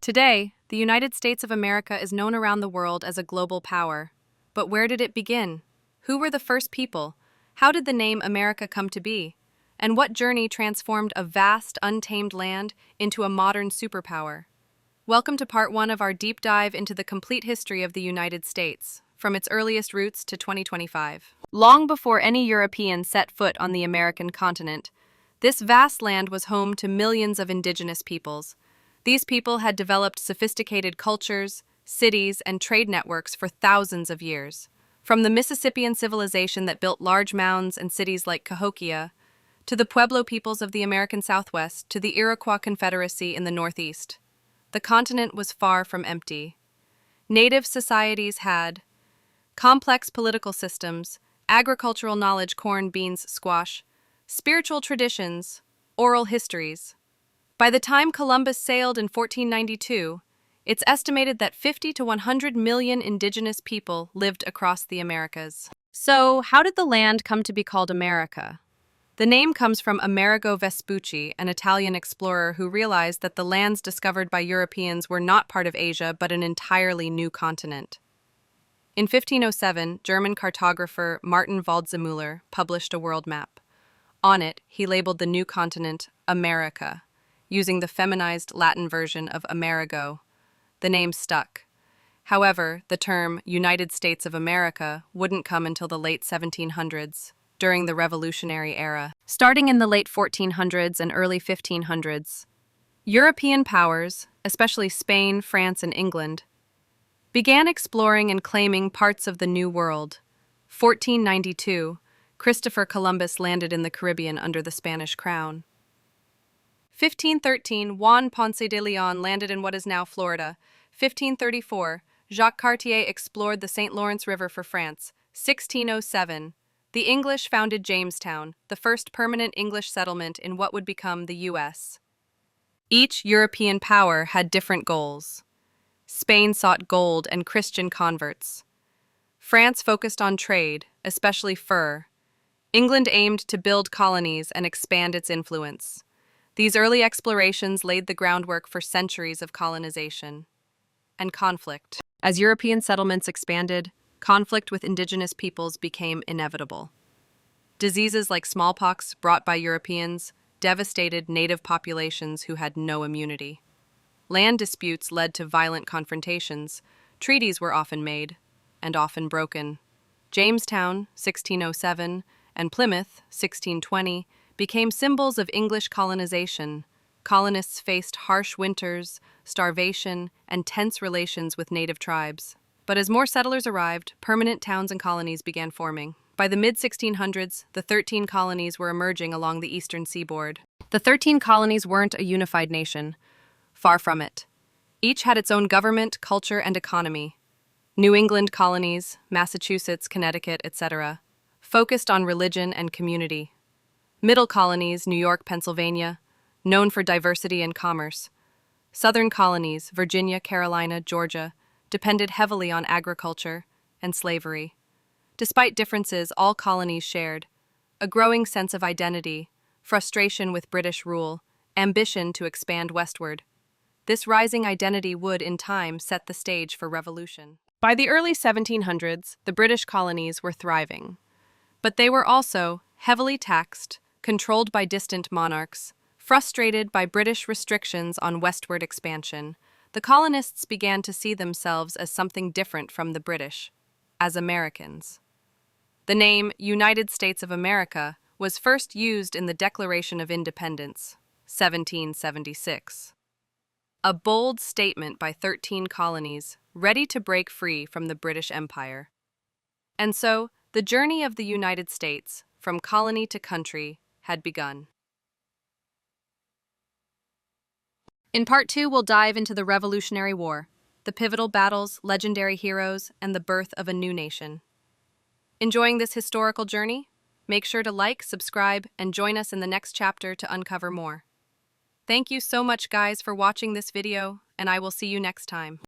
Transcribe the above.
Today, the United States of America is known around the world as a global power. But where did it begin? Who were the first people? How did the name America come to be? And what journey transformed a vast, untamed land into a modern superpower? Welcome to part 1 of our deep dive into the complete history of the United States, from its earliest roots to 2025. Long before any European set foot on the American continent, this vast land was home to millions of indigenous peoples. These people had developed sophisticated cultures, cities, and trade networks for thousands of years. From the Mississippian civilization that built large mounds and cities like Cahokia, to the Pueblo peoples of the American Southwest, to the Iroquois Confederacy in the Northeast, the continent was far from empty. Native societies had complex political systems, agricultural knowledge, corn, beans, squash, spiritual traditions, oral histories. By the time Columbus sailed in 1492, it's estimated that 50 to 100 million indigenous people lived across the Americas. So, how did the land come to be called America? The name comes from Amerigo Vespucci, an Italian explorer who realized that the lands discovered by Europeans were not part of Asia but an entirely new continent. In 1507, German cartographer Martin Waldseemüller published a world map. On it, he labeled the new continent America, using the feminized Latin version of Amerigo. The name stuck. However, the term United States of America wouldn't come until the late 1700s, during the Revolutionary Era. Starting in the late 1400s and early 1500s, European powers, especially Spain, France, and England, began exploring and claiming parts of the New World. 1492, Christopher Columbus landed in the Caribbean under the Spanish crown. 1513, Juan Ponce de Leon landed in what is now Florida. 1534, Jacques Cartier explored the St. Lawrence River for France. 1607, the English founded Jamestown, the first permanent English settlement in what would become the U.S. Each European power had different goals. Spain sought gold and Christian converts. France focused on trade, especially fur. England aimed to build colonies and expand its influence. These early explorations laid the groundwork for centuries of colonization and conflict. As European settlements expanded, conflict with indigenous peoples became inevitable. Diseases like smallpox, brought by Europeans, devastated native populations who had no immunity. Land disputes led to violent confrontations. Treaties were often made, and often broken. Jamestown, 1607, and Plymouth, 1620, became symbols of English colonization. Colonists faced harsh winters, starvation, and tense relations with native tribes. But as more settlers arrived, permanent towns and colonies began forming. By the mid-1600s, the 13 colonies were emerging along the eastern seaboard. The 13 colonies weren't a unified nation. Far from it. Each had its own government, culture, and economy. New England colonies, Massachusetts, Connecticut, etc., focused on religion and community. Middle colonies, New York, Pennsylvania, known for diversity and commerce. Southern colonies, Virginia, Carolina, Georgia, depended heavily on agriculture and slavery. Despite differences, all colonies shared a growing sense of identity, frustration with British rule, ambition to expand westward. This rising identity would, in time, set the stage for revolution. By the early 1700s, the British colonies were thriving. But they were also heavily taxed, controlled by distant monarchs. Frustrated by British restrictions on westward expansion, the colonists began to see themselves as something different from the British, as Americans. The name United States of America was first used in the Declaration of Independence, 1776. A bold statement by 13 colonies, ready to break free from the British Empire. And so, the journey of the United States, from colony to country, had begun. In Part 2, we'll dive into the Revolutionary War, the pivotal battles, legendary heroes, and the birth of a new nation. Enjoying this historical journey? Make sure to like, subscribe, and join us in the next chapter to uncover more. Thank you so much, guys, for watching this video, and I will see you next time.